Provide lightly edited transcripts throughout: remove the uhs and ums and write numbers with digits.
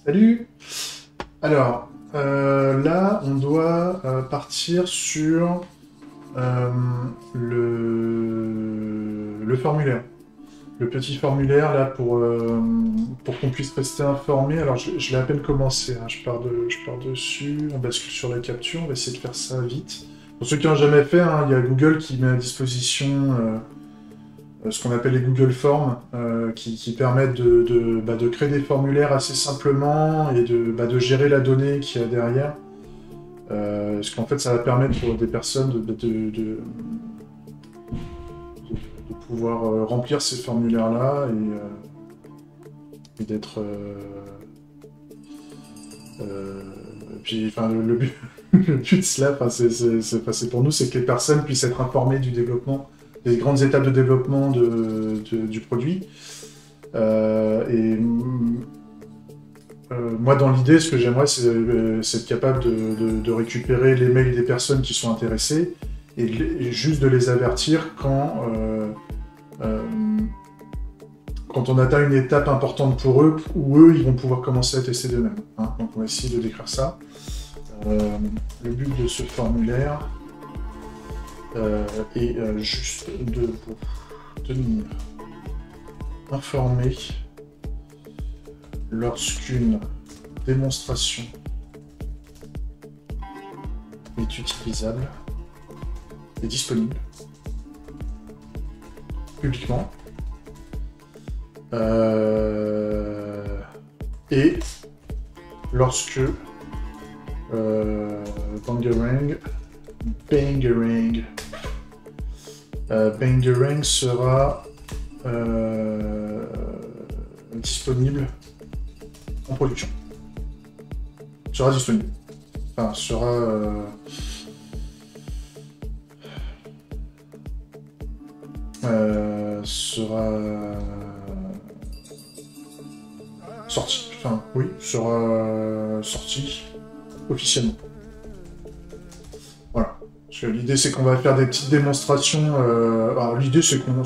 Salut! Alors, là, on doit partir sur euh, le formulaire. Le petit formulaire, là, pour qu'on puisse rester informé. Alors, je l'ai à peine commencé, hein. Je pars dessus, on bascule sur la capture, on va essayer de faire ça vite. Pour ceux qui n'ont jamais fait, hein, il y a Google qui met à disposition ce qu'on appelle les Google Forms, qui permettent de créer des formulaires assez simplement et de gérer la donnée qu'il y a derrière. Parce qu'en fait, ça va permettre pour des personnes de pouvoir remplir ces formulaires-là et d'être... puis, enfin, le but, le but là, enfin, c'est pour nous, c'est que les personnes puissent être informées du développement, des grandes étapes de développement du produit. Moi, dans l'idée, ce que j'aimerais, c'est être capable de récupérer les mails des personnes qui sont intéressées et juste de les avertir quand on atteint une étape importante pour eux, où eux, ils vont pouvoir commencer à tester d'eux-mêmes. Hein. Donc, on va essayer de décrire ça. Le but de ce formulaire est juste de tenir informé lorsqu'une démonstration est utilisable et disponible publiquement et lorsque Bangarang sera disponible en production. Sera disponible. Enfin, sera sorti. Enfin, oui, sera sorti officiellement. Voilà. Parce que l'idée, c'est qu'on va faire des petites démonstrations. Alors, l'idée, c'est qu'on...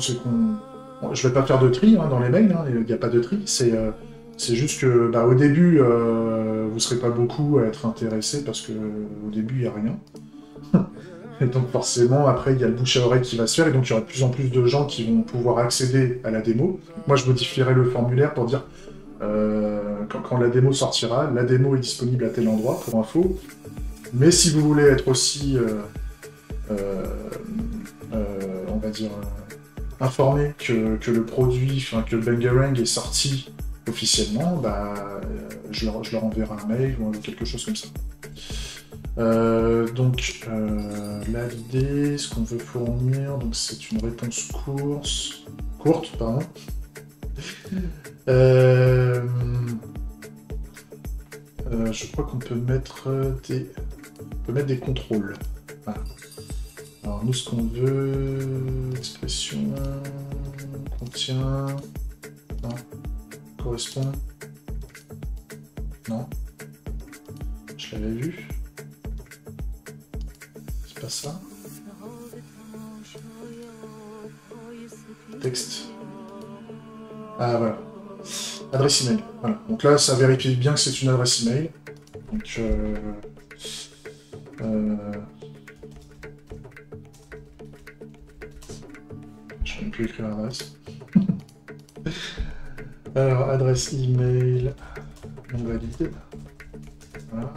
Je vais pas faire de tri hein, dans les mails, hein, il n'y a pas de tri. C'est juste que, bah, au début, vous serez pas beaucoup à être intéressés parce que au début, il n'y a rien. Et donc, forcément, après, il y a le bouche à oreille qui va se faire, et donc il y aura de plus en plus de gens qui vont pouvoir accéder à la démo. Moi, je modifierai le formulaire pour dire quand la démo sortira, la démo est disponible à tel endroit, pour info. Mais si vous voulez être aussi, on va dire, informé que le produit, enfin que le Bangarang est sorti officiellement, bah, je leur enverrai un mail ou quelque chose comme ça. Donc là, l'idée, ce qu'on veut fournir, donc c'est une réponse courte, pardon. Je crois qu'on peut mettre des contrôles. Voilà. Alors nous, ce qu'on veut, expression contient, non, correspond, non, je l'avais vu. C'est pas ça. Texte. Ah voilà. Adresse email. Voilà. Donc là, ça vérifie bien que c'est une adresse email. Donc je ne vais plus écrire l'adresse. Alors, adresse email non valide. Voilà.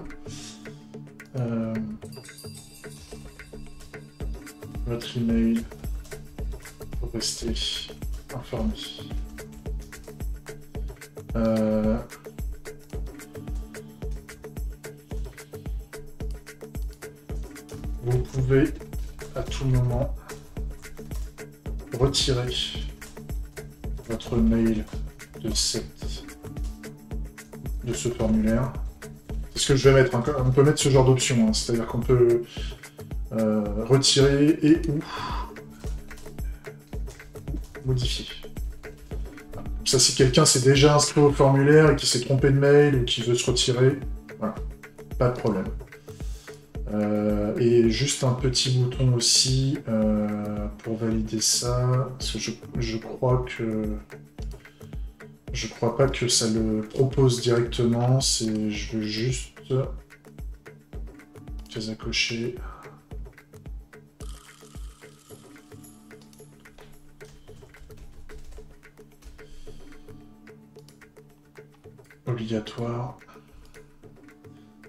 Votre email pour rester informé. Vous pouvez à tout moment retirer votre mail de ce formulaire. C'est ce que je vais mettre. On peut mettre ce genre d'option, hein. C'est-à-dire qu'on peut retirer et ou modifier. Ça, si quelqu'un s'est déjà inscrit au formulaire et qui s'est trompé de mail ou qui veut se retirer, voilà, pas de problème. Et juste un petit bouton aussi pour valider ça, parce que je crois que Je crois pas que ça le propose directement, c'est je veux juste case à cocher. Obligatoire.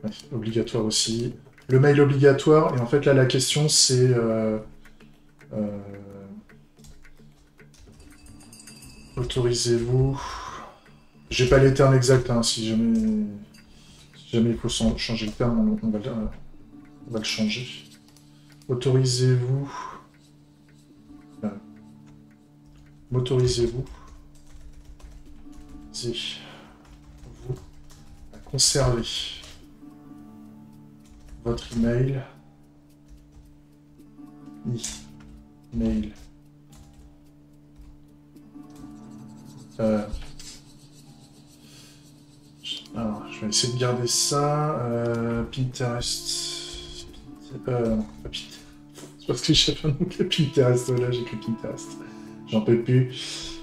Ouais, obligatoire aussi. Le mail obligatoire, et en fait là la question c'est autorisez-vous. J'ai pas les termes exacts, hein, si jamais il faut changer le terme, on va le changer. Autorisez-vous. M'autorisez-vous. Vous à conserver votre email. Email. Alors, je vais essayer de garder ça. Pinterest. Non, pas Pinterest. C'est parce que j'ai fait un nom que Pinterest. Là, j'ai écrit Pinterest. J'en peux plus.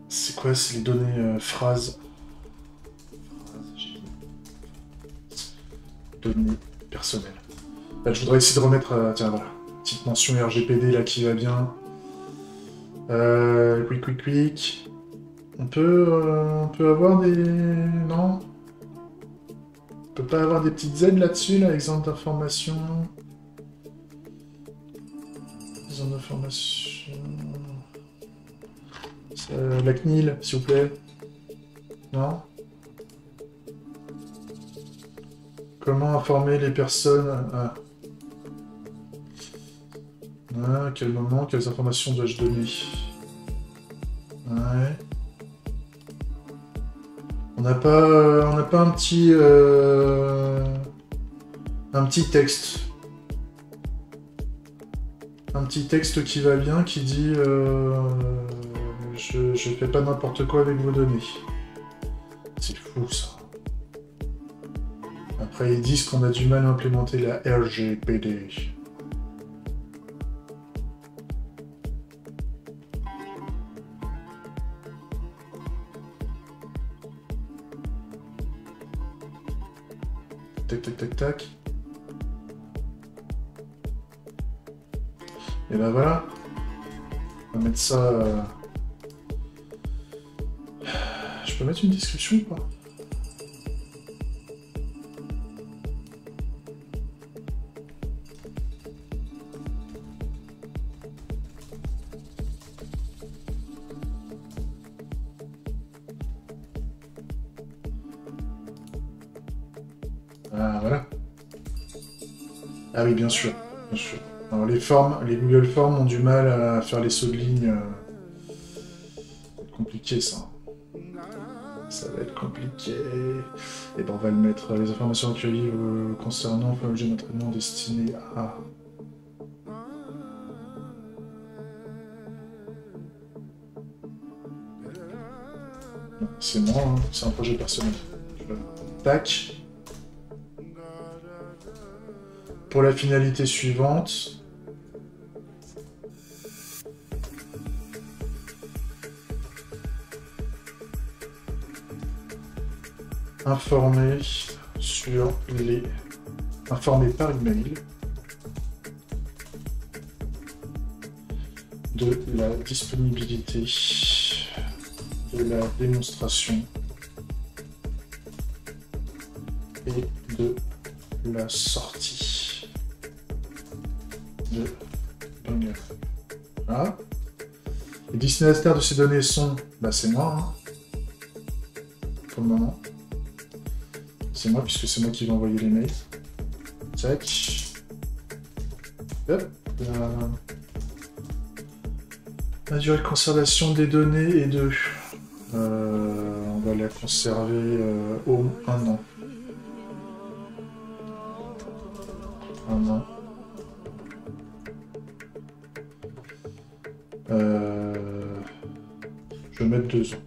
C'est quoi? C'est les données phrases. Données personnelles. Là, je voudrais essayer de remettre. Tiens, voilà. Petite mention RGPD là qui va bien. Quick. On peut avoir des... Non? On peut pas avoir des petites aides là-dessus, là, exemple d'information. Exemple d'information... La CNIL, s'il vous plaît. Non? Comment informer les personnes... à quel moment, quelles informations dois-je donner? Ouais. On n'a pas un petit texte. Un petit texte qui va bien, qui dit je fais pas n'importe quoi avec vos données. C'est fou ça. Après ils disent qu'on a du mal à implémenter la RGPD. Tac. Et ben voilà. On va mettre ça... Je peux mettre une description ou pas? Ah, voilà. Ah oui, bien sûr. Alors, les Google Forms ont du mal à faire les sauts de ligne. C'est compliqué, ça. Ça va être compliqué. Et ben, on va le mettre. Les informations recueillies concernant l'objet d'entraînement destiné à... C'est moi, hein. C'est un projet personnel. Tac. Pour la finalité suivante. Informer par email de la disponibilité de la démonstration et de la sortie de Bungle. Voilà. Les destinataires de ces données sont... Bah c'est moi, hein, pour le moment. C'est moi, puisque c'est moi qui vais envoyer les mails. Tac. Hop. La durée de conservation des données est de... on va la conserver au 1 an. 1 an. Je vais mettre 2 ans.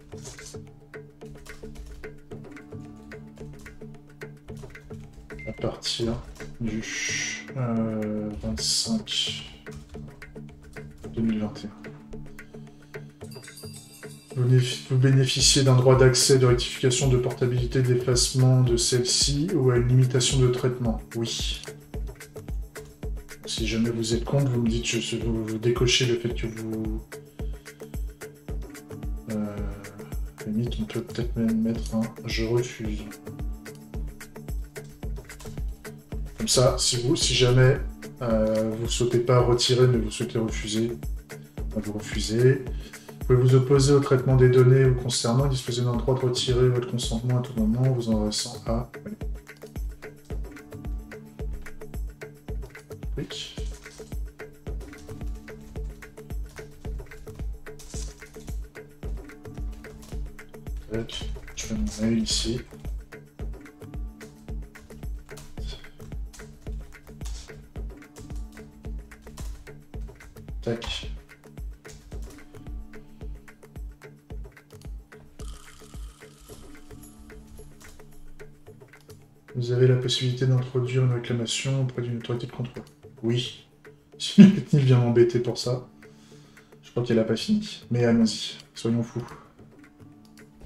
À partir du 25 2021. Vous bénéficiez d'un droit d'accès, de rectification, de portabilité, d'effacement de celle-ci ou à une limitation de traitement. Oui. Si jamais vous êtes contre, vous me dites que vous décochez le fait que vous... limite, on peut peut-être même mettre un « je refuse ». Comme ça, si jamais vous ne souhaitez pas retirer, mais vous souhaitez refuser, vous refusez. Vous pouvez vous opposer au traitement des données vous concernant, disposer d'un droit de retirer votre consentement à tout moment, vous en adressant à... Oui. Je mets mon mail ici. Tac. Vous avez la possibilité d'introduire une réclamation auprès d'une autorité de contrôle. Oui. Si la technique vient m'embêter pour ça, je crois qu'elle n'a pas fini. Mais allons-y, soyons fous.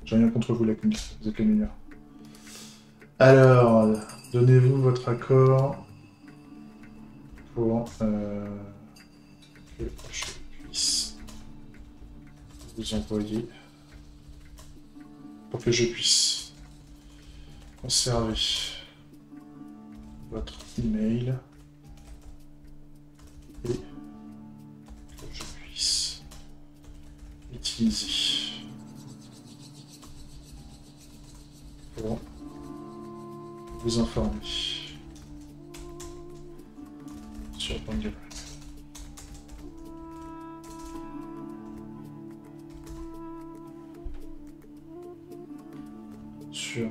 J'ai rien contre vous, la CNIL, vous êtes les meilleurs. Alors, donnez-vous votre accord pour que je puisse vous envoyer, pour que je puisse conserver votre email et que je puisse l'utiliser pour vous informer sur Bangalore. Sur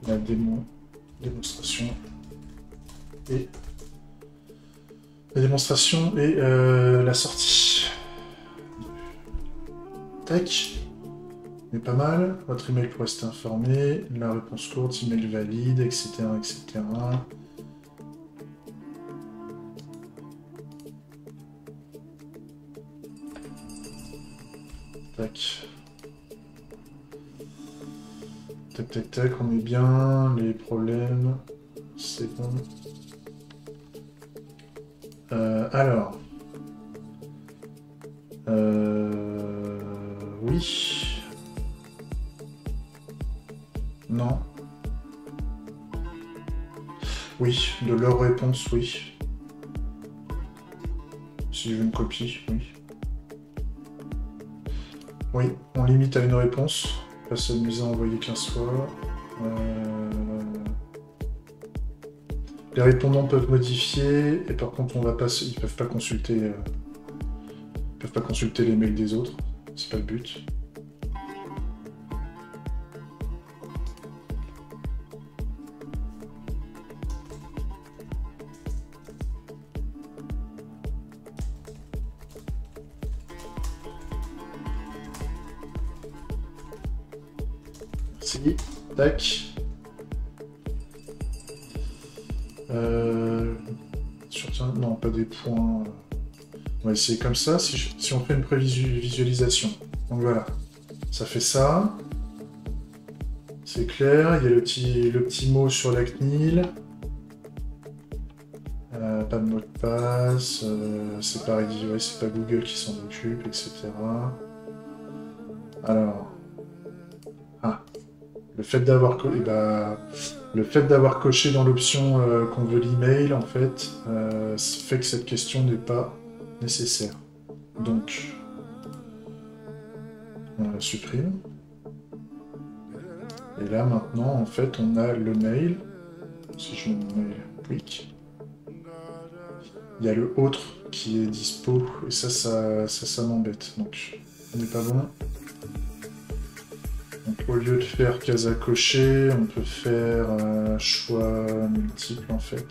la démonstration et la sortie. Tac. Mais pas mal. Votre email pour rester informé. La réponse courte, email valide, etc. etc. Tac. Tac, tac, tac, on est bien. Les problèmes, c'est bon. Alors. Oui. Non. Oui, de leur réponse, oui. Si je veux une copie, oui. Oui, on limite à une réponse. Pas s'amuser à envoyer 15 fois. Les répondants peuvent modifier, et par contre, ils peuvent pas consulter les mails des autres. C'est pas le but. Merci. Tac. Non, pas des points. On va essayer comme ça, si on fait une prévisualisation. Donc voilà, ça fait ça. C'est clair, il y a le petit mot sur la CNIL. Pas de mot de passe, c'est pas Google qui s'en occupe, etc. Alors... Ah, le fait d'avoir coché dans l'option qu'on veut l'email, en fait, fait que cette question n'est pas nécessaire. Donc, on la supprime. Et là, maintenant, en fait, on a le mail. Si je mets mon mail quick, il y a le autre qui est dispo, et ça m'embête. Donc, on n'est pas bon. Donc, au lieu de faire case à cocher, on peut faire choix multiple, en fait.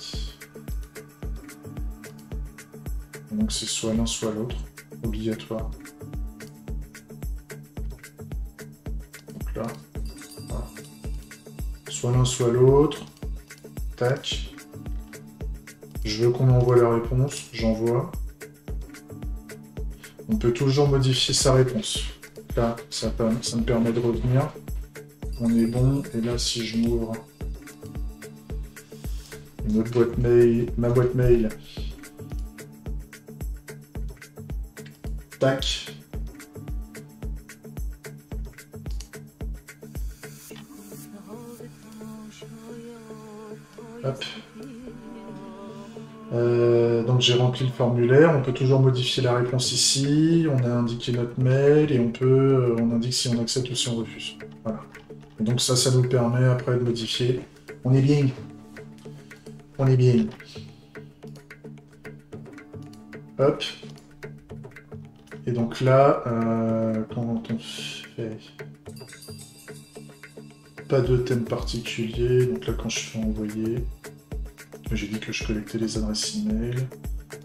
Donc, c'est soit l'un, soit l'autre, obligatoire. Donc là, voilà. Soit l'un, soit l'autre. Tac. Je veux qu'on m'envoie la réponse, j'envoie. On peut toujours modifier sa réponse. Là, ça me permet de revenir. On est bon. Et là, si je m'ouvre une autre boîte mail, ma boîte mail. Tac. Hop. Donc j'ai rempli le formulaire, on peut toujours modifier la réponse ici, on a indiqué notre mail et on indique si on accepte ou si on refuse. Voilà. Et donc ça nous permet après de modifier. On est bien. On est bien. Hop. Et donc là, quand on fait pas de thème particulier, donc là quand je fais envoyer, j'ai dit que je collectais les adresses email,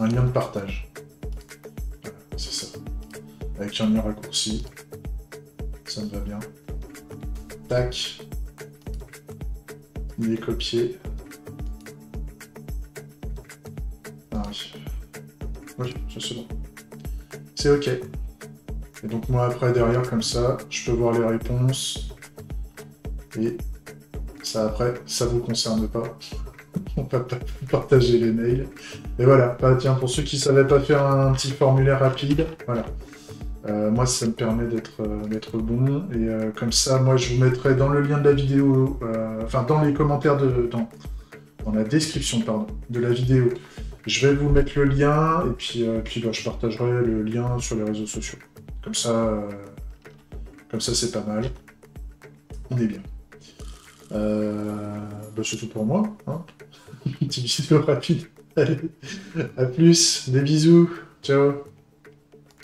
un lien de partage. Voilà, c'est ça. Avec un lien raccourci. Ça me va bien. Tac. Il est copié. Ah oui. Oui, ça c'est bon. C'est OK. Et donc moi après derrière comme ça, je peux voir les réponses. Et ça après, ça vous concerne pas. On va pas partager les mails. Et voilà, bah, tiens, pour ceux qui ne savaient pas faire un petit formulaire rapide, voilà. Moi, ça me permet d'être bon. Et comme ça, moi, je vous mettrai dans le lien de la vidéo, enfin, dans les commentaires dans la description, pardon, de la vidéo. Je vais vous mettre le lien, et puis bah, je partagerai le lien sur les réseaux sociaux. Comme ça, c'est pas mal. On est bien. Bah, c'est tout pour moi. Hein. Une petite vidéo rapide. Allez, à plus, des bisous, ciao.